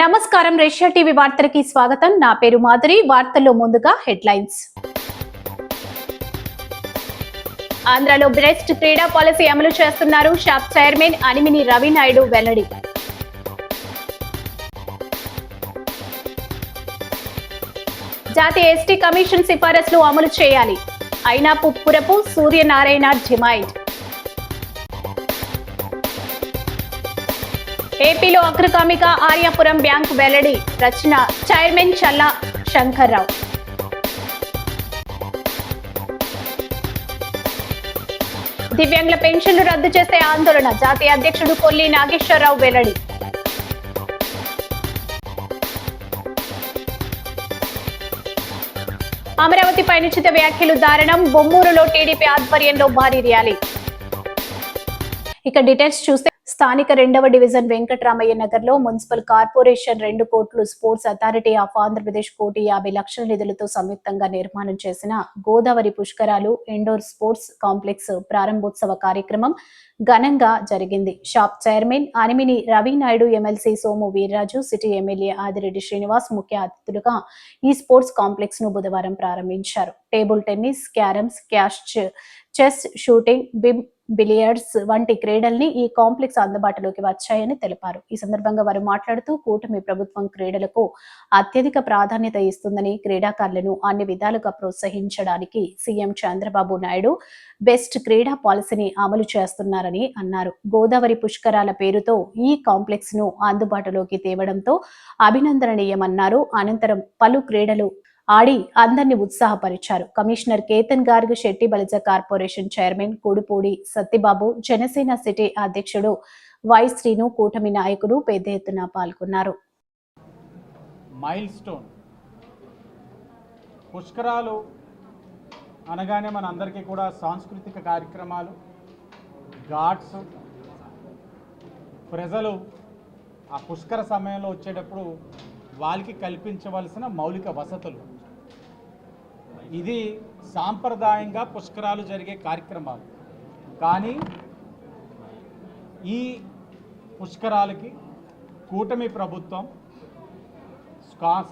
నమస్కారం, Russia TV వార్తలకి స్వాగతం. నా పేరు మాధురి. వార్తల్లో ముందుగా హెడ్లైన్స్. ఆంధ్రలో బెస్ట్ క్రీడా పాలసీ అమలు చేస్తున్నారు షాప్ చైర్మన్ అనిమిని రవినాయుడు వెల్లడి. జాతీయ ఎస్టీ కమిషన్ సిఫారసులు అమలు చేయాలి. అయినాపురపు సూర్యనారాయణ డిమాండ్. ఏపీలో అగ్రగామిగా ఆర్యాపురం బ్యాంక్ వెల్లడి. రచన చైర్మన్ చల్లా శంకర్రావు. దివ్యాంగుల పెన్షన్లు రద్దు చేస్తే ఆందోళన. జాతీయ అధ్యక్షుడు కొల్లి నాగేశ్వరరావు వెల్లడి. అమరావతిపై అనుచిత వ్యాఖ్యలు దారుణం. బొమ్మూరులో టీడీపీ ఆధ్వర్యంలో భారీ ర్యాలీ. ఇక డీటెయిల్స్ చూస్తే స్థానిక 2వ డివిజన్ వెంకటరామయ్య నగర్ లో మున్సిపల్ కార్పొరేషన్ 2 కోట్లు, స్పోర్ట్స్ అథారిటీ ఆఫ్ ఆంధ్రప్రదేశ్ 1,50,00,000 నిధులతో సంయుక్తంగా నిర్మాణం చేసిన గోదావరి పుష్కరాలు ఇండోర్ స్పోర్ట్స్ కాంప్లెక్స్ ప్రారంభోత్సవ కార్యక్రమం ఘనంగా జరిగింది. Shop chairman Animini Ravi Naidu, MLC Somu Veerraju, city MLA Adireddy Srinivas ముఖ్య అతిథులుగా ఈ స్పోర్ట్స్ కాంప్లెక్స్ ను బుధవారం ప్రారంభించారు. Table tennis, carroms, cash, chess, shooting, billiards వంటి క్రీడల్ని ఈ కాంప్లెక్స్ అందుబాటులోకి వచ్చాయని తెలిపారు. ఈ సందర్భంగా వారు మాట్లాడుతూ కూటమి ప్రభుత్వం క్రీడలకు అత్యధిక ప్రాధాన్యత ఇస్తుందని, క్రీడాకారులను అన్ని విధాలుగా ప్రోత్సహించడానికి సీఎం చంద్రబాబు నాయుడు బెస్ట్ క్రీడా పాలసీని అమలు చేస్తున్నారని అన్నారు. గోదావరి పుష్కరాల పేరుతో ఈ కాంప్లెక్స్ ను అందుబాటులోకి తేవడంతో అభినందనీయమన్నారు. అనంతరం పలు క్రీడలు ఆడి అందరినీ ఉత్సాహపరిచారు. Commissioner Ketan Garg, Shetty Balija corporation chairman Kudupudi Satyababu, Janasena city అధ్యక్షుడు వై శ్రీను, కూటమి నాయకులు పెద్ద ఎత్తున పాల్గొన్నారు. మైల్ స్టోన్ పుష్కరాలు అనగానే మన అందరికీ కూడా సాంస్కృతిక కార్యక్రమాలు, ఘాట్స్, ప్రజలు ఆ పుష్కర సమయంలో వచ్చేటప్పుడు వాళ్ళకి కల్పించవలసిన మౌలిక వసతులు, ఇది సాంప్రదాయంగా పుష్కరాలు జరిగే కార్యక్రమాలు. కానీ ఈ పుష్కరాలకి కూటమి ప్రభుత్వం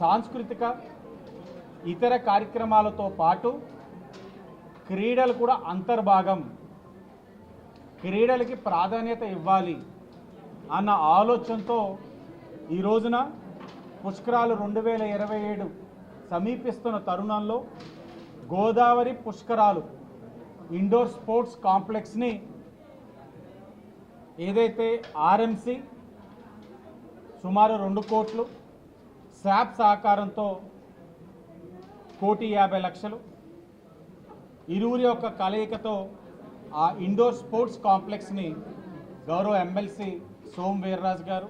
సాంస్కృతిక ఇతర కార్యక్రమాలతో పాటు క్రీడలు కూడా అంతర్భాగం, క్రీడలకి ప్రాధాన్యత ఇవ్వాలి అన్న ఆలోచనతో ఈ రోజున పుష్కరాలు 2027 సమీపిస్తున్న తరుణంలో గోదావరి పుష్కరాలు ఇండోర్ స్పోర్ట్స్ కాంప్లెక్స్ని ఏదైతే ఆర్ఎంసీ సుమారు 2 కోట్లు, శాప్ సహకారంతో 1,50,00,000 ఇరువురి యొక్క కలయికతో ఆ ఇండోర్ స్పోర్ట్స్ కాంప్లెక్స్ని గౌరవ ఎమ్మెల్సీ సోము వీర్రాజు గారు,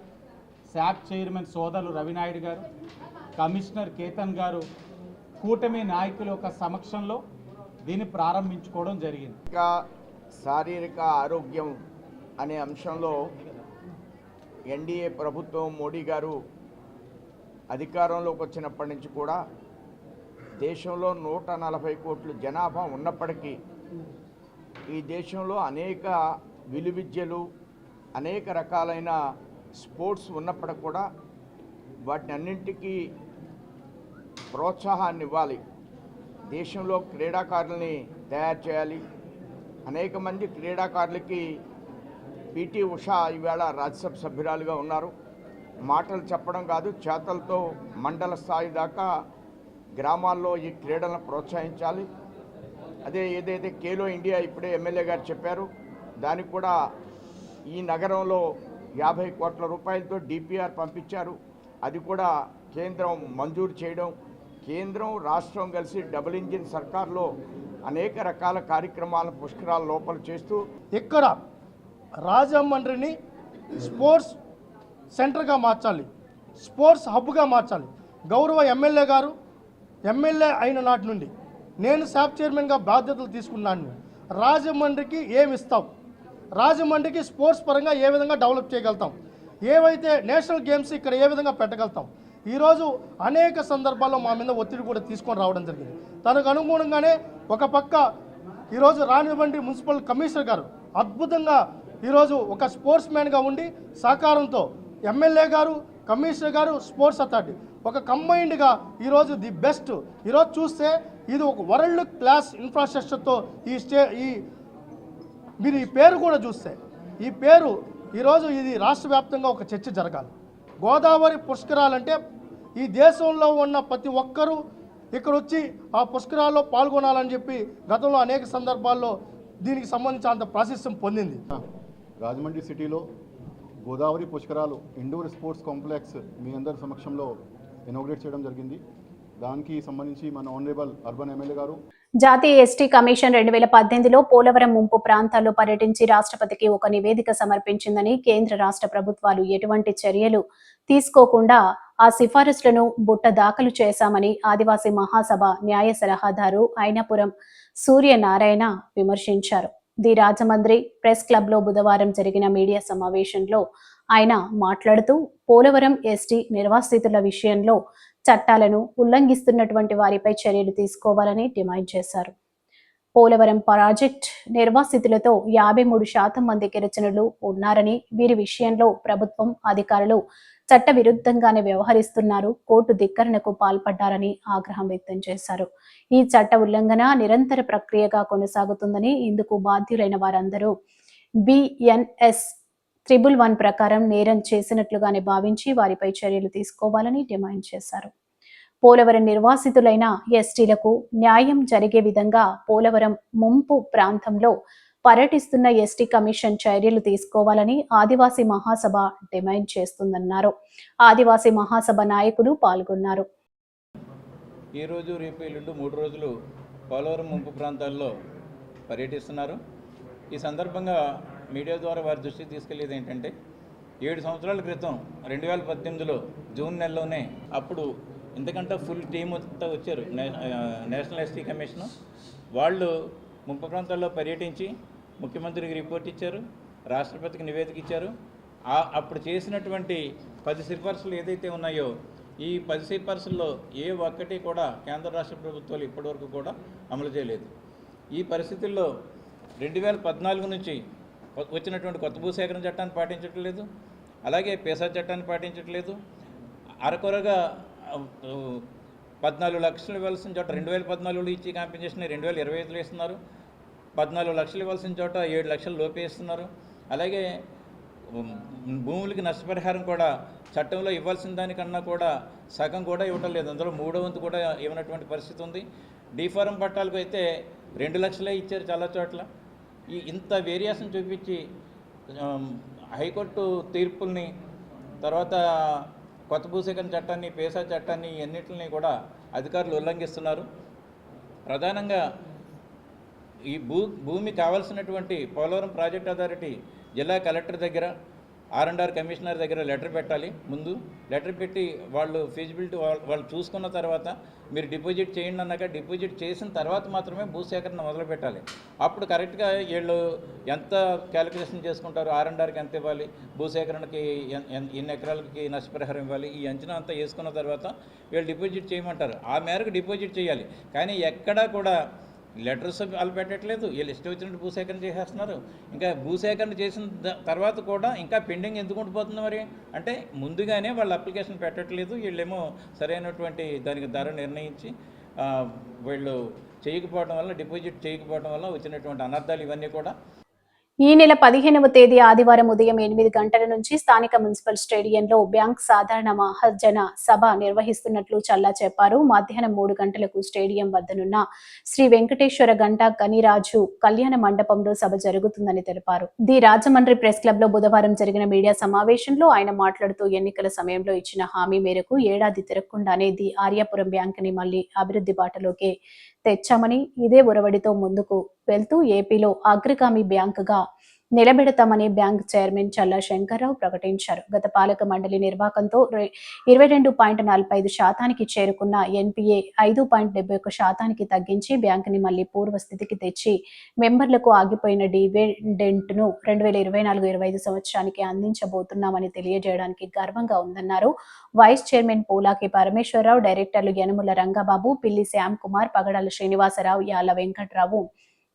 శాప్ చైర్మన్ సోదరులు రవినాయుడు గారు, కమిషనర్ కేతన్ గారు, కూటమి నాయకుల యొక్క సమక్షంలో దీన్ని ప్రారంభించుకోవడం జరిగింది. శారీరక ఆరోగ్యం అనే అంశంలో ఎన్డీఏ ప్రభుత్వం, మోడీ గారు అధికారంలోకి వచ్చినప్పటి నుంచి కూడా దేశంలో 140 కోట్ల జనాభా ఉన్నప్పటికీ ఈ దేశంలో అనేక విలువిద్యలు, అనేక రకాలైన స్పోర్ట్స్ ఉన్నప్పటికి కూడా వాటిని అన్నింటికీ ప్రోత్సాహాన్ని ఇవ్వాలి. దేశంలో క్రీడాకారులని తయారు చేయాలి. అనేక మంది క్రీడాకారులకి పిటి ఉషా ఈవేళ రాజ్యసభ సభ్యురాలుగా ఉన్నారు. మాటలు చెప్పడం కాదు, చేతలతో మండల స్థాయి దాకా గ్రామాల్లో ఈ క్రీడలను ప్రోత్సహించాలి. అదే ఏదైతే ఖేలో ఇండియా ఇప్పుడే ఎమ్మెల్యే గారు చెప్పారు, దానికి కూడా ఈ నగరంలో 50 కోట్ల రూపాయలతో డిపిఆర్ పంపించారు. అది కూడా కేంద్రం మంజూరు చేయడం, కేంద్రం రాష్ట్రం కలిసి డబుల్ ఇంజిన్ సర్కార్లో అనేక రకాల కార్యక్రమాలను పుష్కరాల లోపల చేస్తూ ఇక్కడ రాజమండ్రిని స్పోర్ట్స్ సెంటర్గా మార్చాలి, స్పోర్ట్స్ హబ్గా మార్చాలి. గౌరవ ఎమ్మెల్యే గారు ఎమ్మెల్యే అయిన నాటి నుండి నేను శాప్ చైర్మన్గా బాధ్యతలు తీసుకున్నాను. రాజమండ్రికి ఏమి ఇస్తాం, రాజమండ్రికి స్పోర్ట్స్ పరంగా ఏ విధంగా డెవలప్ చేయగలుగుతాం, ఏవైతే నేషనల్ గేమ్స్ ఇక్కడ ఏ విధంగా పెట్టగలుగుతాం. ఈరోజు అనేక సందర్భాల్లో మా మీద ఒత్తిడి కూడా తీసుకొని రావడం జరిగింది. తనకు అనుగుణంగానే ఒక పక్క ఈరోజు రాజమండ్రి మున్సిపల్ కమిషనర్ గారు అద్భుతంగా ఈరోజు ఒక స్పోర్ట్స్ మ్యాన్గా ఉండి సహకారంతో ఎమ్మెల్యే గారు కమిషనర్ గారు, స్పోర్ట్స్ అథారిటీ ఒక కంబైన్డ్గా ఈరోజు ది బెస్ట్. ఈరోజు చూస్తే ఇది ఒక వరల్డ్ క్లాస్ ఇన్ఫ్రాస్ట్రక్చర్తో మీరు ఈ పేరు కూడా చూస్తే ఈ పేరు ఈరోజు ఇది రాష్ట్ర వ్యాప్తంగా ఒక చర్చ జరగాలి. గోదావరి పుష్కరాలంటే ఈ దేశంలో ఉన్న ప్రతి ఒక్కరూ ఇక్కడ వచ్చి ఆ పుష్కరాల్లో పాల్గొనాలని చెప్పి గతంలో అనేక సందర్భాల్లో దీనికి సంబంధించి అంత ప్రాశస్త్యం పొందింది. రాజమండ్రి సిటీలో గోదావరి పుష్కరాలు ఇండోర్ స్పోర్ట్స్ కాంప్లెక్స్ మీ అందరి సమక్షంలో ఇనాగ్రేట్ చేయడం జరిగింది. దానికి సంబంధించి మన ఆనరబుల్ అర్బన్ ఎమ్మెల్యే గారు జాతీయ ఎస్టీ కమిషన్ 2018లో పోలవరం ముంపు ప్రాంతాల్లో పర్యటించి రాష్ట్రపతికి ఒక నివేదిక సమర్పించిందని, కేంద్ర రాష్ట్ర ప్రభుత్వాలు ఎటువంటి చర్యలు తీసుకోకుండా ఆ సిఫారసులను బుట్ట దాఖలు చేశామని ఆదివాసీ మహాసభ న్యాయ సలహాదారు అయినపురం సూర్యనారాయణ విమర్శించారు. ది రాజమండ్రి ప్రెస్ క్లబ్లో బుధవారం జరిగిన మీడియా సమావేశంలో ఆయన మాట్లాడుతూ పోలవరం ఎస్టీ నిర్వాసితుల విషయంలో చట్టాలను ఉల్లంఘిస్తున్నటువంటి వారిపై చర్యలు తీసుకోవాలని డిమాండ్ చేశారు. పోలవరం ప్రాజెక్ట్ నిర్వాసితులతో 53% మంది గిరిజనులు ఉన్నారని, వీరి విషయంలో ప్రభుత్వం అధికారులు చట్ట విరుద్ధంగానే వ్యవహరిస్తున్నారు, కోర్టు ధిక్కరణకు పాల్పడ్డారని ఆగ్రహం వ్యక్తం చేశారు. ఈ చట్ట ఉల్లంఘన నిరంతర ప్రక్రియగా కొనసాగుతుందని, ఇందుకు బాధ్యులైన వారందరూ BNS 111 ప్రకారం నేరం చేసినట్లుగానే భావించి వారిపై చర్యలు తీసుకోవాలని డిమాండ్ చేశారు. పోలవరం నిర్వాసితులైన ఎస్టీలకు న్యాయం జరిగే విధంగా పోలవరం ముంపు ప్రాంతంలో పర్యటిస్తున్న ఎస్టీ కమిషన్ చర్యలు తీసుకోవాలని ఆదివాసీ మహాసభ డిమాండ్ చేస్తుందన్నారు. ఆదివాసీ మహాసభ నాయకులు పాల్గొన్నారు. ఈ రోజు రేపు ఎల్లుండి 3 రోజులు పోలవరం ముంపు ప్రాంతాల్లో పర్యటిస్తున్నారు. ఈ సందర్భంగా మీడియా ద్వారా వారి దృష్టికి తీసుకెళ్లేది ఏంటంటే 7 సంవత్సరాల క్రితం 2018లో జూన్ నెలలోనే అప్పుడు ఇంతకంటే ఫుల్ టీమ్ అంతా వచ్చారు. నేషనల్ ఎస్టీ కమిషన్ వాళ్ళు ముంపు ప్రాంతాల్లో పర్యటించి ముఖ్యమంత్రికి రిపోర్ట్ ఇచ్చారు, రాష్ట్రపతికి నివేదిక ఇచ్చారు. అప్పుడు చేసినటువంటి 10 సిఫార్సులు ఏదైతే ఉన్నాయో ఈ 10 సిఫార్సుల్లో ఏ ఒక్కటి కూడా కేంద్ర రాష్ట్ర ప్రభుత్వాలు ఇప్పటివరకు కూడా అమలు చేయలేదు. ఈ పరిస్థితుల్లో 2014 నుంచి వచ్చినటువంటి కొత్త భూసేకరణ చట్టాన్ని పాటించట్లేదు, అలాగే పేసా చట్టాన్ని పాటించట్లేదు. అరకొరగా 14 లక్షలు ఇవ్వాల్సిన చోట 2014లో ఇచ్చి కాంపెన్సేషన్ 2025లో ఇస్తున్నారు. 14 లక్షలు ఇవ్వాల్సిన చోట 7 లక్షలు లోపే ఇస్తున్నారు. అలాగే భూములకి నష్టపరిహారం కూడా చట్టంలో ఇవ్వాల్సిన దానికన్నా కూడా సగం కూడా ఇవ్వటం లేదు, అందులో 3వ వంతు కూడా ఇవ్వనటువంటి పరిస్థితి ఉంది. డీఫారం పట్టాలకు అయితే 2 లక్షలే ఇచ్చారు చాలా చోట్ల. ఇంత వేరియేషన్ చూపించి హైకోర్టు తీర్పుల్ని, తర్వాత కొత్త భూసేకరణ చట్టాన్ని, పేసా చట్టాన్ని అన్నింటిని కూడా అధికారులు ఉల్లంఘిస్తున్నారు. ప్రధానంగా ఈ భూమి కావాల్సినటువంటి పోలవరం ప్రాజెక్ట్ అథారిటీ జిల్లా కలెక్టర్ దగ్గర, R&R కమిషనర్ దగ్గర లెటర్ పెట్టాలి. ముందు లెటర్ పెట్టి వాళ్ళు ఫీజిబిలిటీ వాళ్ళు చూసుకున్న తర్వాత మీరు డిపాజిట్ చేయండి అన్నాక డిపాజిట్ చేసిన తర్వాత మాత్రమే భూసేకరణ మొదలు పెట్టాలి. అప్పుడు కరెక్ట్గా వీళ్ళు ఎంత క్యాలిక్యులేషన్ చేసుకుంటారు, R&Rకి ఎంత ఇవ్వాలి, భూసేకరణకి ఎన్ని ఎకరాలకి నష్టపరిహారం ఇవ్వాలి, ఈ అంచనా అంతా వేసుకున్న తర్వాత వీళ్ళు డిపాజిట్ చేయమంటారు. ఆ మేరకు డిపాజిట్ చేయాలి. కానీ ఎక్కడా కూడా లెటర్స్ వాళ్ళు పెట్టట్లేదు, వీళ్ళు ఇష్టం వచ్చినట్టు భూసేకరణ చేసేస్తున్నారు. ఇంకా భూసేకరణ చేసిన తర్వాత కూడా ఇంకా పెండింగ్ ఎందుకు ఉండిపోతుంది మరి అంటే ముందుగానే వాళ్ళు అప్లికేషన్ పెట్టట్లేదు. వీళ్ళేమో సరైనటువంటి దానికి ధర నిర్ణయించి వీళ్ళు చేయకపోవడం వల్ల, డిపాజిట్ చేయకపోవడం వల్ల వచ్చినటువంటి అనర్థాలు ఇవన్నీ కూడా. ఈ నెల 15వ తేదీ ఆదివారం ఉదయం 8 గంటల నుంచి స్థానిక మున్సిపల్ స్టేడియంలో బ్యాంక్ సాధారణ మహాజన సభ నిర్వహిస్తున్నట్లు చల్లా చెప్పారు. మధ్యాహ్నం 3 గంటలకు స్టేడియం వద్దనున్న శ్రీ వెంకటేశ్వర గంట గనిరాజు కళ్యాణ మండపంలో సభ జరుగుతుందని తెలిపారు. ది రాజమండ్రి ప్రెస్ క్లబ్ లో బుధవారం జరిగిన మీడియా సమావేశంలో ఆయన మాట్లాడుతూ ఎన్నికల సమయంలో ఇచ్చిన హామీ మేరకు ఏడాది తిరగకుండానే ది ఆర్యాపురం బ్యాంక్ ని మళ్లీ అభివృద్ధి బాటలోకి తెచ్చామని, ఇదే ఒరవడితో ముందుకు వెళ్తూ ఏపీలో అగ్రగామి బ్యాంకుగా నిలబెడతామని బ్యాంక్ చైర్మన్ చల్లా శంకర్రావు ప్రకటించారు. గత పాలక మండలి నిర్వాకంతో 22.45% చేరుకున్న ఎన్పిఏ 5.71% తగ్గించి బ్యాంకుని మళ్లీ పూర్వస్థితికి తెచ్చి మెంబర్లకు ఆగిపోయిన డివిడెంట్ ను 2024-25 సంవత్సరానికి అందించబోతున్నామని తెలియజేయడానికి గర్వంగా ఉందన్నారు. వైస్ చైర్మన్ పూలాకి పరమేశ్వరరావు, డైరెక్టర్లు యనముల రంగబాబు, పిల్లి శ్యామ్ కుమార్, పగడాల శ్రీనివాసరావు, యాళ్ల వెంకట్రావు,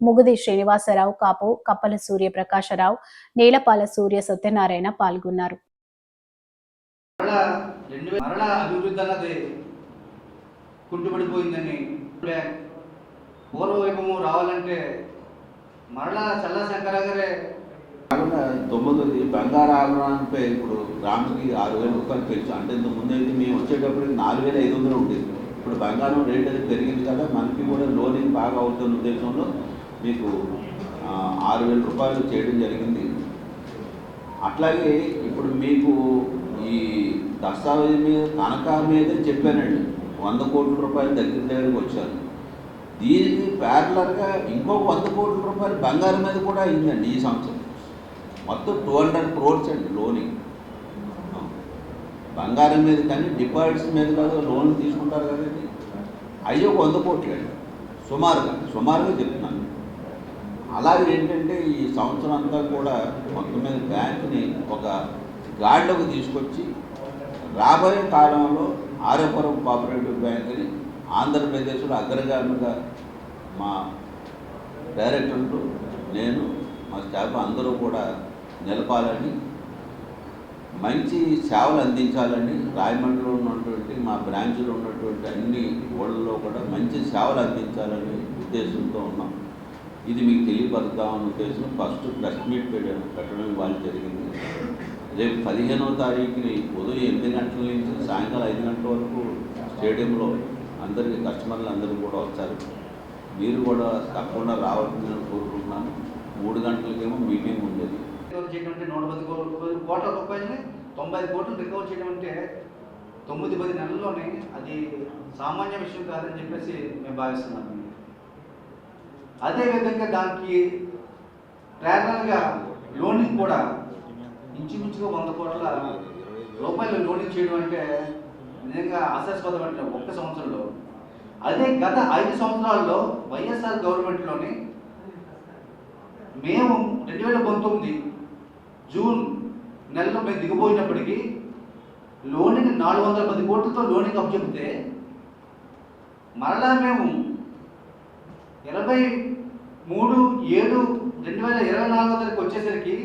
ముగుది శ్రీనివాసరావు, కాపు కప్పల సూర్య ప్రకాశరావు, నీలపాల సూర్య సత్యనారాయణ పాల్గొన్నారు. మరలా అభివృద్ధి అన్నది కుంటుపడిపోయిందని, పూర్వవైభవం రావాలంటే మరలా చల్లా శంకరరావు గారే. 9 బంగారు ఆభరణాలపై ఇప్పుడు గ్రాముకి 6,000 రూపాయలు పెంచు. అంటే ఇంతకుముందు అయితే మేము వచ్చేటప్పటికి 4,500 ఉండేది. ఇప్పుడు బంగారం రేట్ అనేది పెరిగింది కదా, మనకి కూడా లోనింగ్ బాగా అవుతున్న ఉద్దేశంలో మీకు 6,000 రూపాయలు చేయడం జరిగింది. అట్లాగే ఇప్పుడు మీకు ఈ దస్తావేజీ మీద తనఖా మీద చెప్పానండి, 100 కోట్ల రూపాయలు దగ్గరికి వచ్చారు. దీనికి ప్యారలర్గా ఇంకొక 100 కోట్ల రూపాయలు బంగారం మీద కూడా అయిందండి ఈ సంవత్సరం. మొత్తం 200 crores అండి లోనింగ్. బంగారం మీద కానీ డిపాజిట్స్ మీద కాదు లోన్ తీసుకుంటారు కదండి, అయ్యో 100 కోట్లు అండి సుమారుగా చెప్తున్నాను. అలాగే ఏంటంటే ఈ సంవత్సరం అంతా కూడా మొత్తం మీద బ్యాంకుని ఒక గాడిలోకి తీసుకొచ్చి రాబోయే కాలంలో ఆర్యపురం కోఆపరేటివ్ బ్యాంకుని ఆంధ్రప్రదేశ్లో అగ్రగామిగా మా డైరెక్టర్లు, నేను, మా స్టాఫ్ అందరూ కూడా నిలపాలని, మంచి సేవలు అందించాలని, రాయమండ్రిలో ఉన్నటువంటి మా బ్రాంచ్లో ఉన్నటువంటి అన్ని ఊళ్ళలో కూడా మంచి సేవలు అందించాలని ఉద్దేశంతో ఉన్నాం. ఇది మీకు తెలియపరుద్దామన్న ఉద్దేశం ఫస్ట్ ప్రెస్ మీట్ పెట్టడం ఇవాళ జరిగింది. రేపు 15వ తారీఖుని ఉదయం 8 గంటల నుంచి సాయంకాలం 5 గంటల వరకు స్టేడియంలో అందరికీ కస్టమర్లు అందరూ కూడా వచ్చారు. మీరు కూడా తప్పకుండా రావాలని కోరుకుంటున్నాను. 3 గంటలకేమో మీటింగ్ ఉండేది. రికవర్ చేయడం అంటే 110 కోట్ల రూపాయలని 95 కోట్లు రికవర్ చేయడం అంటే 9-10 నెలల్లోనే అది సామాన్య విషయం కాదని చెప్పేసి మేము భావిస్తున్నాము. అదేవిధంగా దానికి ప్రేరణగా లోనింగ్ కూడా ఇంచుమించుగా 100 కోట్ల రూపాయలు లోనింగ్ చేయడం అంటే నిజంగా ఆశాస్పదమైన ఒక్క సంవత్సరంలో. అదే గత 5 సంవత్సరాల్లో వైఎస్ఆర్ గవర్నమెంట్లోని మేము 2019 జూన్ నెలలో మేము దిగిపోయినప్పటికీ లోనింగ్ 410 కోట్లతో లోనింగ్ అప్పచెప్తే మరలా మేము 23/7/2024 వచ్చేసరికి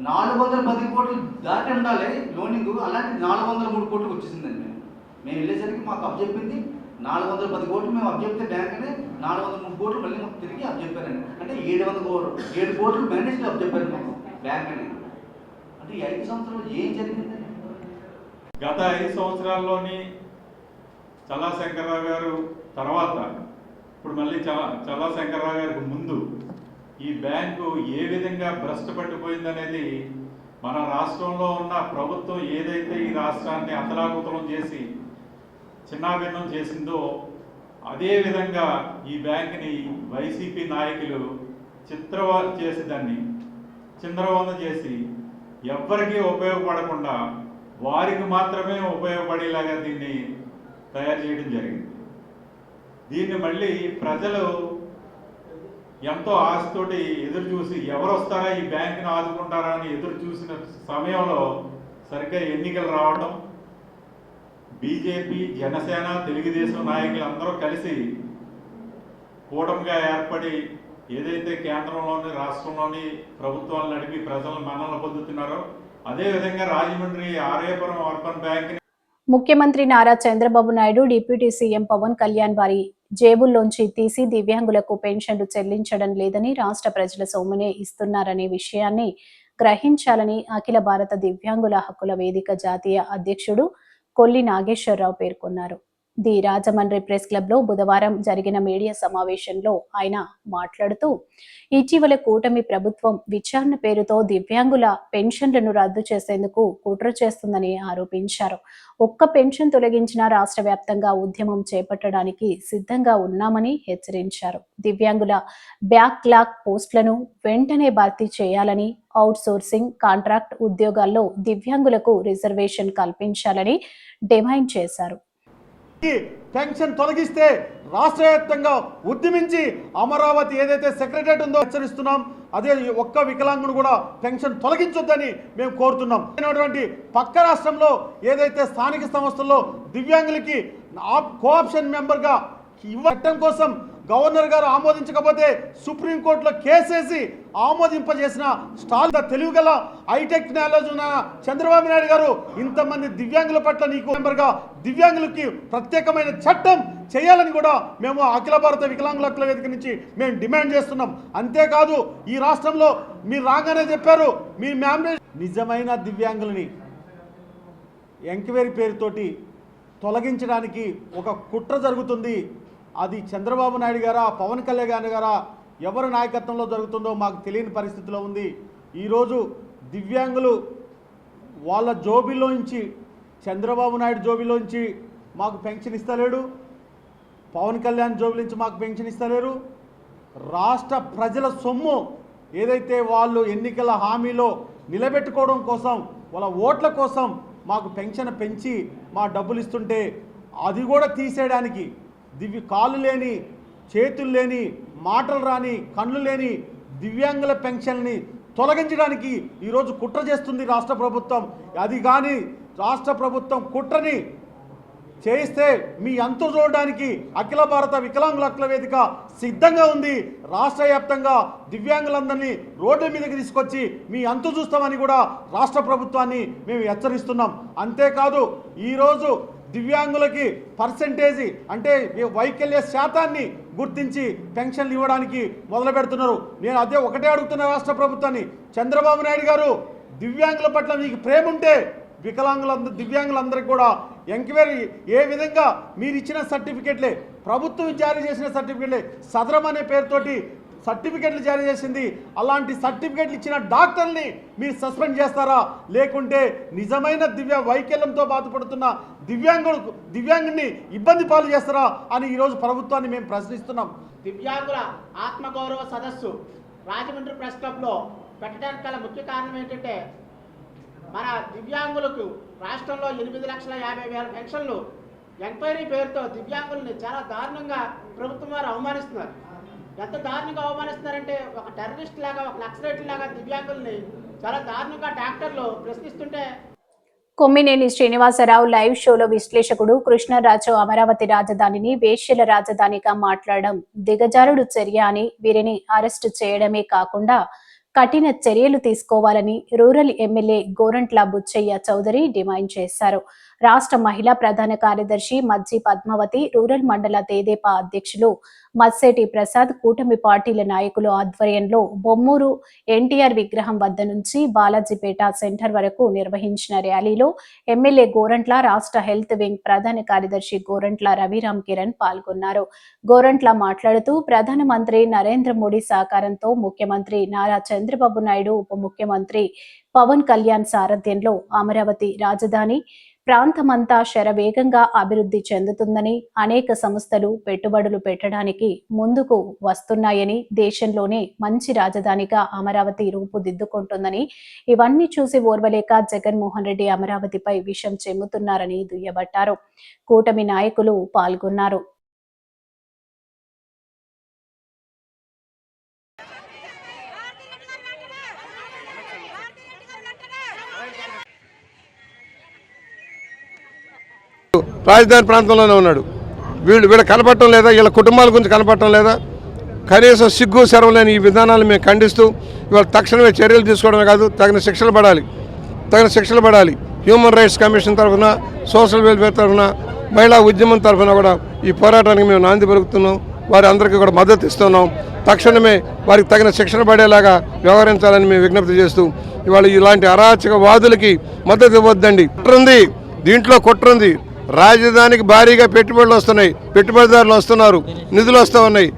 410 కోట్లు దాటి ఉండాలి లోనింగ్. అలాంటి 403 కోట్లకు వచ్చేసిందండి. మేము వెళ్ళేసరికి మాకు అప్పచెప్పింది 410 కోట్లు. మేము అప్పచెప్తే బ్యాంక్ అని 403 కోట్లు మళ్ళీ మాకు తిరిగి అప్పచెప్పారండి. అంటే 7 కోట్లు మేనేజ్ అప్పచెప్పారు మాకు బ్యాంక్ అని. అంటే ఈ 5 సంవత్సరాలు ఏం జరిగింది? గత 5 సంవత్సరాల్లోని చల్లా శంకరరావు గారు తర్వాత ఇప్పుడు మళ్ళీ చల్లా శంకరరావు గారికి ముందు ఈ బ్యాంకు ఏ విధంగా భ్రష్టు పట్టిపోయిందనేది మన రాష్ట్రంలో ఉన్న ప్రభుత్వం ఏదైతే ఈ రాష్ట్రాన్ని అతలాకుతలం చేసి చిన్నాభిన్నం చేసిందో అదే విధంగా ఈ బ్యాంకుని వైసీపీ నాయకులు చిందరవందన చేసి ఎవ్వరికీ ఉపయోగపడకుండా వారికి మాత్రమే ఉపయోగపడేలాగా దీన్ని తయారు చేయడం జరిగింది. దీన్ని మళ్ళీ ప్రజలు ఎంతో ఆశతోటి ఎదురు చూసి ఎవరు వస్తారా ఈ బ్యాంకును ఆదుకుంటారా అని ఎదురు చూసిన సమయంలో సరిగ్గా ఎన్నికలు రావడం, బీజేపీ, జనసేన, తెలుగుదేశం నాయకులు అందరూ కలిసి కూటమిగా ఏర్పడి ఏదైతే కేంద్రంలోని రాష్ట్రంలోని ప్రభుత్వాలు నడిపి ప్రజలను మన్ననలు పొందుతున్నారో అదేవిధంగా రాజమండ్రి ఆర్యపురం అర్బన్ బ్యాంక్ ముఖ్యమంత్రి నారా చంద్రబాబు నాయుడు డిప్యూటీ సీఎం పవన్ కళ్యాణ్ వారి జేబుల్లోంచి తీసి దివ్యాంగులకు పెన్షన్లు చెల్లించడం లేదని, రాష్ట్ర ప్రజల సొమ్మునే ఇస్తున్నారనే విషయాన్ని గ్రహించాలని అఖిల భారత దివ్యాంగుల హక్కుల వేదిక జాతీయ అధ్యక్షుడు కొల్లి నాగేశ్వరరావు పేర్కొన్నారు. ది రాజమండ్రి ప్రెస్ క్లబ్ లో బుధవారం జరిగిన మీడియా సమావేశంలో ఆయన మాట్లాడుతూ, ఇటీవల కూటమి ప్రభుత్వం విచారణ పేరుతో దివ్యాంగుల పెన్షన్లను రద్దు చేసేందుకు కుట్ర చేస్తుందని ఆరోపించారు. ఒక్క పెన్షన్ తొలగించిన రాష్ట్ర వ్యాప్తంగా ఉద్యమం చేపట్టడానికి సిద్ధంగా ఉన్నామని హెచ్చరించారు. దివ్యాంగుల బ్యాక్లాగ్ పోస్టులను వెంటనే భర్తీ చేయాలని, అవుట్ సోర్సింగ్ కాంట్రాక్ట్ ఉద్యోగాల్లో దివ్యాంగులకు రిజర్వేషన్ కల్పించాలని డిమాండ్ చేశారు. పెన్షన్ తొలగిస్తే రాష్ట్ర వ్యాప్తంగా ఉద్యమించి అమరావతి ఏదైతే సెక్రటరియట్ ఉందో హెచ్చరిస్తున్నాం. అదే ఒక్క వికలాంగుడు కూడా పెన్షన్ తొలగించొద్దని మేము కోరుతున్నాం. పక్క రాష్ట్రంలో ఏదైతే స్థానిక సంస్థల్లో దివ్యాంగులకి కోఆప్షన్ మెంబర్గా ఇవ్వటం కోసం గవర్నర్ గారు ఆమోదించకపోతే సుప్రీంకోర్టులో కేసేసి ఆమోదింపజేసిన స్టాల్ తెలివిగల హైటెక్ టెక్నాలజీ ఉన్న చంద్రబాబు నాయుడు గారు ఇంతమంది దివ్యాంగుల పట్ల నీకు మెంబర్గా దివ్యాంగులకి ప్రత్యేకమైన చట్టం చేయాలని కూడా మేము అఖిల భారత వికలాంగుల హక్కుల వేదిక నుంచి మేము డిమాండ్ చేస్తున్నాం. అంతేకాదు ఈ రాష్ట్రంలో మీరు రాగానే చెప్పారు మీ మ్యామ్రేజ్ నిజమైన దివ్యాంగులని ఎంక్వైరీ పేరుతోటి తొలగించడానికి ఒక కుట్ర జరుగుతుంది. అది చంద్రబాబు నాయుడు గారా పవన్ కళ్యాణ్ గారా ఎవరి నాయకత్వంలో జరుగుతుందో మాకు తెలియని పరిస్థితిలో ఉంది. ఈరోజు దివ్యాంగులు వాళ్ళ జోబీలోంచి చంద్రబాబు నాయుడు జోబీలోంచి మాకు పెన్షన్ ఇస్తలేడు, పవన్ కళ్యాణ్ జోబీలోంచి మాకు పెన్షన్ ఇస్తలేరు. రాష్ట్ర ప్రజల సొమ్ము ఏదైతే వాళ్ళు ఎన్నికల హామీలో నిలబెట్టుకోవడం కోసం వాళ్ళ ఓట్ల కోసం మాకు పెన్షన్ పెంచి మా డబ్బులు ఇస్తుంటే అది కూడా తీసేయడానికి కాళ్ళు లేని చేతులు లేని మాటలు రాని కళ్ళు లేని దివ్యాంగుల పెన్షన్ని తొలగించడానికి ఈరోజు కుట్ర చేస్తుంది రాష్ట్ర ప్రభుత్వం. అది కానీ రాష్ట్ర ప్రభుత్వం కుట్రని చేయిస్తే మీ అంతు చూడడానికి అఖిల భారత వికలాంగుల హక్కుల వేదిక సిద్ధంగా ఉంది. రాష్ట్ర వ్యాప్తంగా దివ్యాంగులందరినీ రోడ్ల మీదకి తీసుకొచ్చి మీ అంతు చూస్తామని కూడా రాష్ట్ర ప్రభుత్వాన్ని మేము హెచ్చరిస్తున్నాం. అంతేకాదు ఈరోజు దివ్యాంగులకి పర్సెంటేజీ అంటే వైకల్య శాతాన్ని గుర్తించి పెన్షన్లు ఇవ్వడానికి మొదలు పెడుతున్నారు. నేను అదే ఒకటే అడుగుతున్నా రాష్ట్ర ప్రభుత్వాన్ని, చంద్రబాబు నాయుడు గారు దివ్యాంగుల పట్ల మీకు ప్రేమ ఉంటే దివ్యాంగులందరికీ కూడా ఎంక్వైరీ ఏ విధంగా మీరు ఇచ్చిన సర్టిఫికెట్లే ప్రభుత్వం జారీ చేసిన సర్టిఫికెట్లే సదరం అనే పేరుతోటి సర్టిఫికెట్లు జారీ చేసింది. అలాంటి సర్టిఫికెట్లు ఇచ్చిన డాక్టర్ని మీరు సస్పెండ్ చేస్తారా, లేకుంటే నిజమైన వైకల్యంతో బాధపడుతున్న దివ్యాంగుని ఇబ్బంది పాలు చేస్తారా అని ఈరోజు ప్రభుత్వాన్ని మేము ప్రశ్నిస్తున్నాం. దివ్యాంగుల ఆత్మగౌరవ సదస్సు రాజమండ్రి ప్రెస్ క్లబ్లో పెట్టడానికి గల ముఖ్య కారణం ఏంటంటే మన దివ్యాంగులకు రాష్ట్రంలో 8,50,000 పెన్షన్లు ఎంక్వైరీ పేరుతో దివ్యాంగుల్ని చాలా దారుణంగా ప్రభుత్వం వారు అవమానిస్తున్నారు. ఎంత దారుణంగా అవమానిస్తున్నారంటే ఒక టెర్రరిస్ట్ లాగా ఒక నక్సలైట్ లాగా దివ్యాంగుల్ని చాలా దారుణంగా డాక్టర్లు ప్రశ్నిస్తుంటే కొమ్మినేని శ్రీనివాసరావు లైవ్ షోలో విశ్లేషకుడు కృష్ణరాజు అమరావతి రాజధానిని వేశ్యల రాజధానిగా మాట్లాడడం దిగజారుడు చర్య అని వీరిని అరెస్టు చేయడమే కాకుండా కఠిన చర్యలు తీసుకోవాలని rural MLA Gorantla Butchaiah Chowdary demand చేశారు. రాష్ట్ర మహిళా ప్రధాన కార్యదర్శి మజ్జి పద్మావతి, రూరల్ మండల తెదేపా అధ్యక్షులు మత్సేటి ప్రసాద్, కూటమి పార్టీల నాయకులు ఆధ్వర్యంలో బొమ్మూరు ఎన్టీఆర్ విగ్రహం వద్ద నుంచి బాలాజీపేట సెంటర్ వరకు నిర్వహించిన ర్యాలీలో ఎమ్మెల్యే గోరంట్ల, రాష్ట్ర హెల్త్ వింగ్ ప్రధాన కార్యదర్శి గోరంట్ల రవిరామ్ కిరణ్ పాల్గొన్నారు. గోరంట్ల మాట్లాడుతూ ప్రధానమంత్రి నరేంద్ర మోడీ సహకారంతో ముఖ్యమంత్రి నారా చంద్రబాబు నాయుడు, ఉప ముఖ్యమంత్రి పవన్ కళ్యాణ్ సారథ్యంలో అమరావతి రాజధాని ప్రాంతమంతా శరవేగంగా అభివృద్ధి చెందుతుందని, అనేక సంస్థలు పెట్టుబడులు పెట్టడానికి ముందుకు వస్తున్నాయని, దేశంలోనే మంచి రాజధానిగా అమరావతి రూపుదిద్దుకుంటుందని, ఇవన్నీ చూసి ఓర్వలేక జగన్మోహన్ రెడ్డి అమరావతిపై విషం చెమ్ముతున్నారని దుయ్యబట్టారు. కూటమి నాయకులు పాల్గొన్నారు. రాజధాని ప్రాంతంలోనే ఉన్నాడు. వీళ్ళు కనపడటం లేదా, వీళ్ళ కుటుంబాల గురించి కనపడటం లేదా? కనీసం సిగ్గు సెరవలేని ఈ విధానాలను మేము ఖండిస్తూ ఇవాళ తక్షణమే చర్యలు తీసుకోవడమే కాదు, తగిన శిక్షలు పడాలి. హ్యూమన్ రైట్స్ కమిషన్ తరఫున, సోషల్ వెల్ఫేర్ తరఫున, మహిళా ఉద్యమం తరఫున కూడా ఈ పోరాటానికి మేము నాంది పలుకుతున్నాం. వారి అందరికీ కూడా మద్దతు ఇస్తున్నాం. తక్షణమే వారికి తగిన శిక్షణ పడేలాగా వ్యవహరించాలని మేము విజ్ఞప్తి చేస్తూ ఇవాళ ఇలాంటి అరాచక వాదులకి మద్దతు ఇవ్వద్దండి. దీంట్లో కుట్రుంది. రాజధానికి భారీగా పెట్టుబడులు వస్తున్నాయి, పెట్టుబడిదారులు వస్తున్నారు, నిధులు వస్తూ ఉన్నాయి,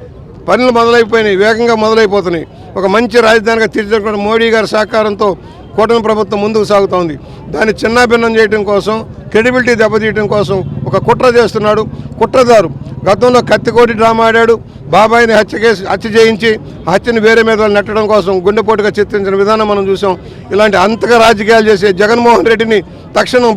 పనులు మొదలైపోయినాయి, వేగంగా మొదలైపోతున్నాయి. ఒక మంచి రాజధానిగా తీర్చిదిద్దుకున్న మోడీ గారి సహకారంతో కూటమి ప్రభుత్వం ముందుకు సాగుతోంది. దాన్ని చిన్నాభిన్నం చేయడం కోసం, క్రెడిబిలిటీ దెబ్బతీయడం కోసం ఒక కుట్ర చేస్తున్నాడు. కుట్రదారు గతంలో కత్తికోటి డ్రామా ఆడాడు. బాబాయిని హత్య చేయించి హత్యను వేరే మీద నెట్టడం కోసం గుండెపోటుగా చిత్రించిన విధానం మనం చూసాం. ఇలాంటి అంతగా రాజకీయాలు చేసే జగన్మోహన్ రెడ్డిని తక్షణం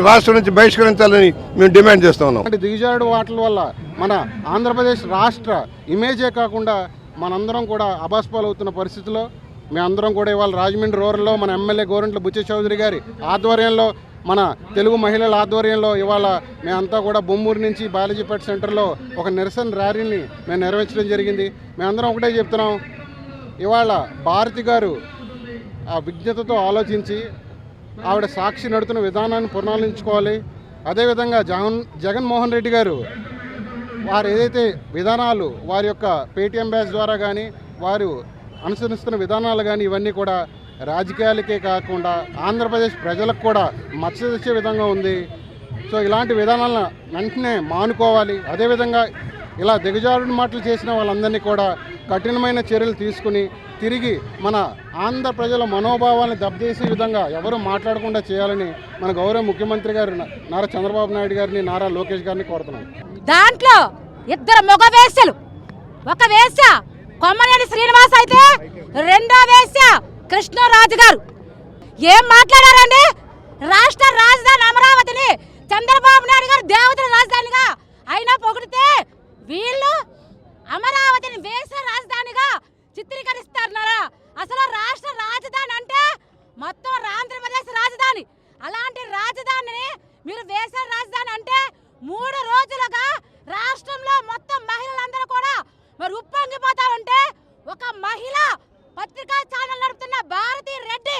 రాష్ట్రం నుంచి బహిష్కరించాలని మేము డిమాండ్ చేస్తూ ఉన్నాం. దిగజారుడు వాటల వల్ల మన ఆంధ్రప్రదేశ్ రాష్ట్ర ఇమేజే కాకుండా మనందరం కూడా అబాస్పాలవుతున్న పరిస్థితిలో మేమందరం కూడా ఇవాళ రాజమండ్రి రూరల్లో మన ఎమ్మెల్యే గోరంట్ల బుచ్చయ్య చౌదరి గారి ఆధ్వర్యంలో మన తెలుగు మహిళల ఆధ్వర్యంలో ఇవాళ మేమంతా కూడా బొమ్మూరు నుంచి బాలాజీపేట సెంటర్లో ఒక నిరసన ర్యాలీని మేము నిర్వహించడం జరిగింది. మేమందరం ఒకటే చెప్తున్నాం, ఇవాళ భారతి గారు ఆ విజ్ఞతతో ఆలోచించి ఆవిడ సాక్షి నడుతున్న విధానాన్ని పునరుద్ధరించుకోవాలి. అదేవిధంగా జగన్మోహన్ రెడ్డి గారు వారు ఏదైతే విధానాలు వారి యొక్క పేటీఎం బ్యాచ్ ద్వారా కానీ వారు అనుసరిస్తున్న విధానాలు కానీ ఇవన్నీ కూడా రాజకీయాలకే కాకుండా ఆంధ్రప్రదేశ్ ప్రజలకు కూడా మచ్చ తెచ్చే విధంగా ఉంది. సో ఇలాంటి విధానాలను వెంటనే మానుకోవాలి. అదేవిధంగా ఇలా దిగజారుడు మాటలు చేసిన వాళ్ళందరినీ కూడా కఠినమైన చర్యలు తీసుకుని తిరిగి మన ఆంధ్ర ప్రజల మనోభావాలను దెబ్బతీసే విధంగా ఎవరు మాట్లాడకుండా చేయాలని మన గౌరవ ముఖ్యమంత్రి గారు నారా చంద్రబాబు నాయుడు గారిని, నారా లోకేష్ గారిని కోరుతున్నాం. దాంట్లో ఇద్దరు మగ వేశ్యలు, ఒక వేశ్య కొమ్మనేని శ్రీనివాస్ అయితే రెండో వేశ్య కృష్ణరాజు గారు ఏం మాట్లాడారండి? రాష్ట్ర రాజధాని అమరావతిని చంద్రబాబు నాయుడు గారు దేవతల రాజధానిగా అయినా పొగిడితే వీళ్ళు అమరావతిని వేశ్య రాజధానిగా చిత్రీకరిస్తున్నారా? అసలు రాష్ట్ర రాజధాని అంటే మొత్తం ఆంధ్రప్రదేశ్ రాజధాని. అలాంటి రాజధానిని మీరు వేశ్య రాజధాని అంటే 3 రోజులుగా రాష్ట్రంలో మొత్తం మహిళలందరూ కూడా మరి ఉప్పొంగిపోతా ఉంటే ఒక మహిళ పత్రికా ఛానల్ నడుపుతున్న భారతి రెడ్డి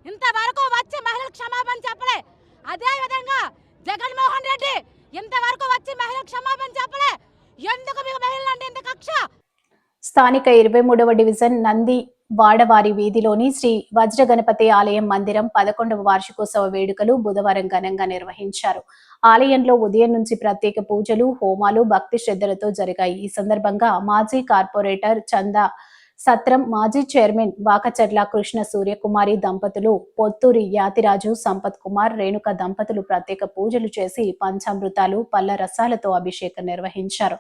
ఇంతవరకు వచ్చి మహిళలకు క్షమాపణ చెప్పలే. అదే విధంగా జగన్మోహన్ రెడ్డి ఇంతవరకు వచ్చి మహిళలకు క్షమాపణ చెప్పలే. ఎందుకు మీకు మహిళలంటే ఇంత కక్ష? స్థానిక 23వ డివిజన్ నంది వాడవారి వీధిలోని శ్రీ వజ్రగణపతి ఆలయం మందిరం 11వ వార్షికోత్సవ వేడుకలు బుధవారం ఘనంగా నిర్వహించారు. ఆలయంలో ఉదయం నుంచి ప్రత్యేక పూజలు, హోమాలు భక్తి శ్రద్ధలతో జరిగాయి. ఈ సందర్భంగా మాజీ కార్పొరేటర్ చందా సత్రం, మాజీ చైర్మన్ వాకచర్ల కృష్ణ సూర్యకుమారి దంపతులు, పొత్తూరి యాతిరాజు సంపత్ కుమార్, రేణుక దంపతులు ప్రత్యేక పూజలు చేసి పంచామృతాలు, పళ్ళ రసాలతో అభిషేకం నిర్వహించారు.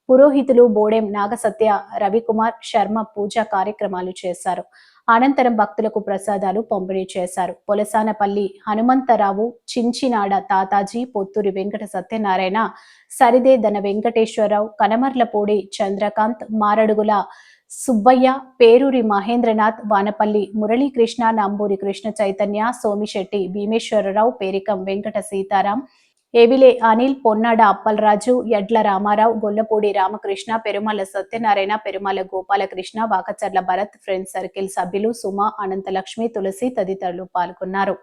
పురోహితులు బోడెం నాగసత్య, రవికుమార్ శర్మ పూజా కార్యక్రమాలు చేశారు. అనంతరం భక్తులకు ప్రసాదాలు పంపిణీ చేశారు. పొలసానపల్లి హనుమంతరావు, చించినాడ తాతాజీ, పొత్తూరి వెంకట సత్యనారాయణ, సరిదే ధన వెంకటేశ్వరరావు, కనమర్లపూడి చంద్రకాంత్, మారడుగుల సుబ్బయ్య, పేరూరి మహేంద్రనాథ్, వానపల్లి మురళీకృష్ణ, నంబూరి కృష్ణ చైతన్య, సోమిశెట్టి భీమేశ్వరరావు, పేరికం వెంకట సీతారాం, ఏవిలే అనిల్, పొన్నాడ అప్పలరాజు, యడ్ల రామారావు, గొల్లపూడి రామకృష్ణ, పెరుమల సత్యనారాయణ, పెరుమల గోపాలకృష్ణ, వాకచర్ల భరత్, ఫ్రెండ్స్ సర్కిల్ సభ్యులు సుమ, అనంతలక్ష్మి, తులసి తదితరులు పాల్గొన్నారు.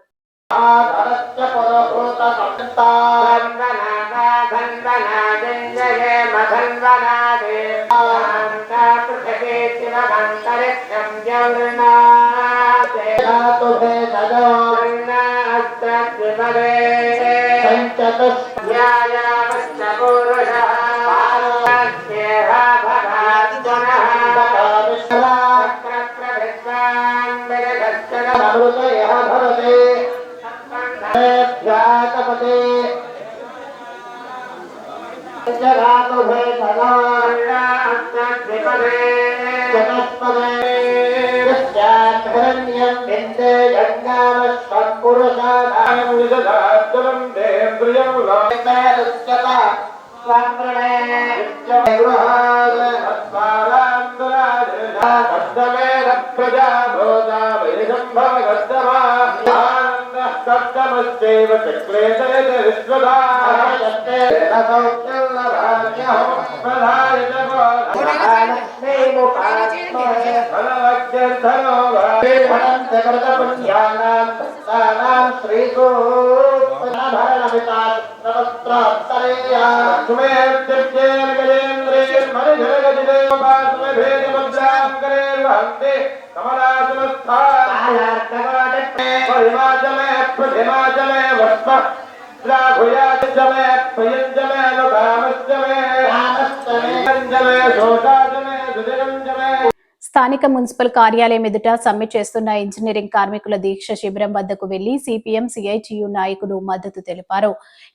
స్థానిక మున్సిపల్ కార్యాలయం ఎదుట సమ్మె చేస్తున్న ఇంజనీరింగ్ కార్మికుల దీక్ష శిబిరం వద్దకు వెళ్లి సిపిఎం సిఐటియు నాయకులు మద్దతు తెలిపారు.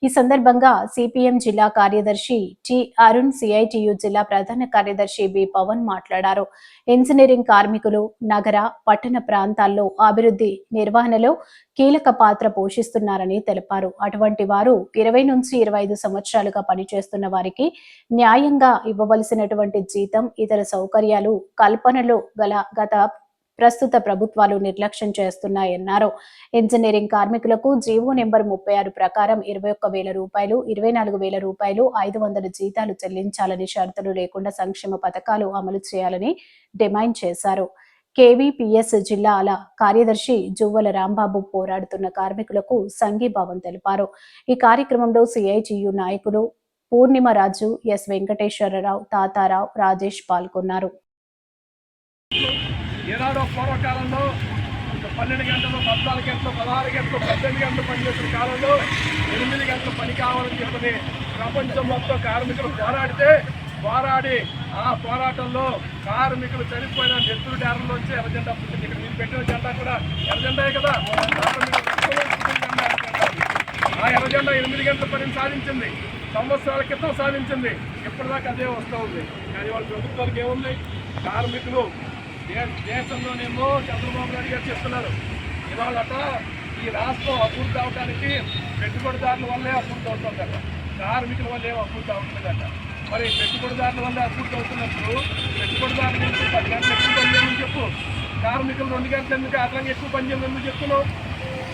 ఈ సందర్భంగా సిపిఎం జిల్లా కార్యదర్శి టి అరుణ్, సిఐటియు జిల్లా ప్రధాన కార్యదర్శి బి పవన్ మాట్లాడారు. ఇంజనీరింగ్ కార్మికులు నగర, పట్టణ ప్రాంతాల్లో అభివృద్ధి నిర్వహణలో కీలక పాత్ర పోషిస్తున్నారని తెలిపారు. అటువంటి వారు 20 నుంచి 25 సంవత్సరాలుగా పనిచేస్తున్న వారికి న్యాయంగా ఇవ్వవలసినటువంటి జీతం, ఇతర సౌకర్యాలు కల్పనలో గల గత ప్రస్తుత ప్రభుత్వాలు నిర్లక్ష్యం చేస్తున్నాయన్నారు. ఇంజనీరింగ్ కార్మికులకు జీవో నెంబర్ 36 ప్రకారం 21,000 రూపాయలు, 24,000 రూపాయలు, 500 జీతాలు చెల్లించాలని, షరతులు లేకుండా సంక్షేమ పథకాలు అమలు చేయాలని డిమాండ్ చేశారు. కేవీపీఎస్ జిల్లాల కార్యదర్శి జువ్వల రాంబాబు పోరాడుతున్న కార్మికులకు సంఘీభావం తెలిపారు. ఈ కార్యక్రమంలో సిఐటియు నాయకులు పూర్ణిమరాజు, ఎస్ వెంకటేశ్వరరావు, తాతారావు, రాజేష్ పాల్గొన్నారు. ఏనాడో పూర్వకాలంలో 12 గంటలు, 14 గంటలు, 16 గంటలు, 18 గంటలు పనిచేసిన కాలంలో 8 గంటలు పని కావాలని చెప్పని ప్రపంచం మొత్తం కార్మికులు పోరాడి ఆ పోరాటంలో కార్మికులు చనిపోయిన నెత్తురు డారంలోంచి ఎర్రజెండా పుట్టింది. ఇక్కడ మీరు పెట్టిన జెండా కూడా ఎర్రజెండాయే కదా. ఆ ఎర్రజెండా 8 గంటల పనిని సాధించింది, సంవత్సరాల క్రితం సాధించింది. ఇప్పటిదాకా అదే వస్తూ ఉంది. కానీ వాళ్ళ ప్రభుత్వానికి ఏముంది? కార్మికులు దేశంలోనేమో చంద్రబాబు నాయుడు గారు చెప్తున్నారు, ఇవాళట ఈ రాష్ట్రం అభివృద్ధి అవడానికి పెట్టుబడిదారుల వల్లే అభివృద్ధి అవుతుందట, కార్మికుల వల్ల ఏమో అభివృద్ధి అవుతుందట. మరి పెట్టుబడిదారుల వల్ల అభివృద్ధి అవుతున్నప్పుడు పెట్టుబడిదారుల నుంచి 10 గంటలు ఎక్కువ పని చేయమని చెప్పు, కార్మికులు 2 గంటల ఎందుకు అదనంగా ఎక్కువ పని చేయమని ఎందుకు చెప్తున్నావు?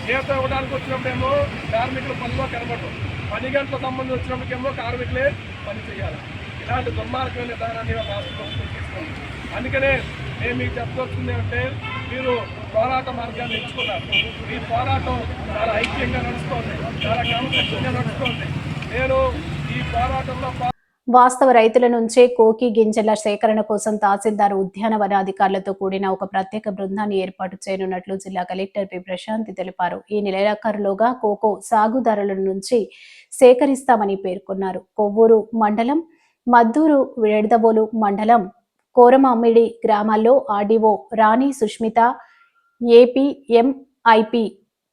జీతం ఇవ్వడానికి వచ్చినప్పుడేమో కార్మికులు పనిలో కనబడరు, 10 గంటల సంబంధం వచ్చినప్పటికేమో కార్మికులే పని చేయాలి. ఇలాంటి దుర్మార్గమైన విధానాన్ని రాష్ట్ర ప్రభుత్వం తీసుకుంది. అందుకనే నేను మీకు చెప్పవలసింది అంటే, మీరు పోరాట మార్గాన్ని ఎంచుకున్నారు. ఈ పోరాటం చాలా ఐక్యంగా నడుస్తోంది, చాలా క్రమశిక్షణగా నడుస్తోంది. నేను ఈ పోరాటంలో వాస్తవ రైతుల నుంచే కోకి గింజల సేకరణ కోసం తహసీల్దార్, ఉద్యానవన అధికారులతో కూడిన ఒక ప్రత్యేక బృందాన్ని ఏర్పాటు చేయనున్నట్లు జిల్లా కలెక్టర్ పి ప్రశాంతి తెలిపారు. ఈ నెలాఖరులోగా కోకో సాగుదారుల నుంచి సేకరిస్తామని పేర్కొన్నారు. కొవ్వూరు మండలం, మద్దూరు, విడదవోలు మండలం, కోరమామిడి గ్రామాల్లో ఆర్డీఓ రాణి సుష్మిత, ఏపీఎంఐపీ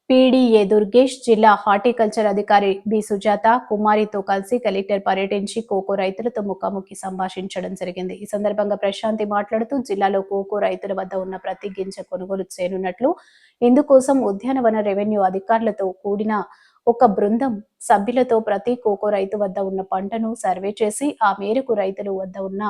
పీడీఏ దుర్గేష్, జిల్లా హార్టికల్చర్ అధికారి బి సుజాత కుమారితో కలిసి కలెక్టర్ పర్యటించి కోకో రైతులతో ముఖాముఖి సంభాషించడం జరిగింది. ఈ సందర్భంగా ప్రశాంతి మాట్లాడుతూ, జిల్లాలో కోకో రైతుల వద్ద ఉన్న ప్రతి గింజ కొనుగోలు చేయనున్నట్లు, ఇందుకోసం ఉద్యానవన, రెవెన్యూ అధికారులతో కూడిన ఒక బృందం సభ్యులతో ప్రతి కోకో రైతు వద్ద ఉన్న పంటను సర్వే చేసి ఆ మేరకు రైతుల వద్ద ఉన్న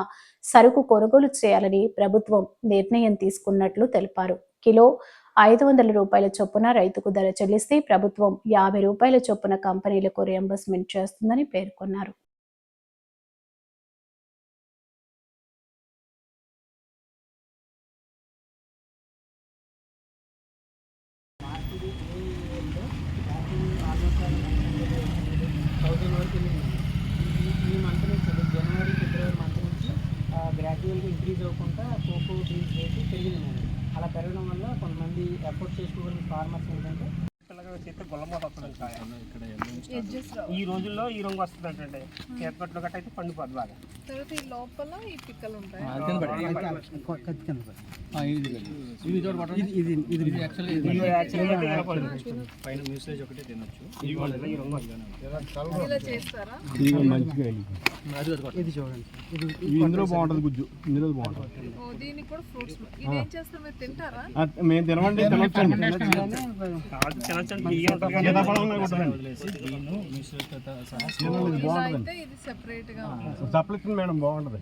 సరుకు కొనుగోలు చేయాలని ప్రభుత్వం నిర్ణయం తీసుకున్నట్లు తెలిపారు. కిలో 500 రూపాయల చొప్పున రైతుకు ధర చెల్లిస్తే ప్రభుత్వం 50 రూపాయల చొప్పున కంపెనీలకు రియంబర్స్మెంట్ చేస్తుందని పేర్కొన్నారు. ఈ మంత్ నుంచి జనవరి, ఫిబ్రవరి మంత్ నుంచి గ్రాడ్యువల్గా ఇంక్రీజ్ అవ్వకుండా కోకో బీన్స్ రేటు పెరిగింది మేడం. అలా పెరగడం వల్ల కొంతమంది ఎఫోర్డ్ చేసుకోగలిగిన ఫార్మర్స్ ఏంటంటే చేస్తే గొల్లమోత వస్తుంది కాయ. ఈ రోజుల్లో ఈ రంగు వస్తుంది అంటే చేతపట్లో గట్ట అయితే పండుపోద్ది బాగా. తర్వాత ఈ లోపల ఈ పిక్కలు ఉంటాయి. ఇలా చేస్తారా? ఇది చూడండి, ఇందులో బాగుంటుంది గుజ్జు, ఇందులో బాగుంటుంది. దీనికి కూడా ఫ్రూట్స్. ఇదేం చేస్తారు, మీరు తింటారా? మేము తినమండి, ఇది సెపరేట్ గా సప్లిస్తుంది మేడం, బాగుంటది.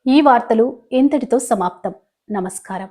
ఈ వార్తలు ఇంతటితో సమాప్తం. నమస్కారం.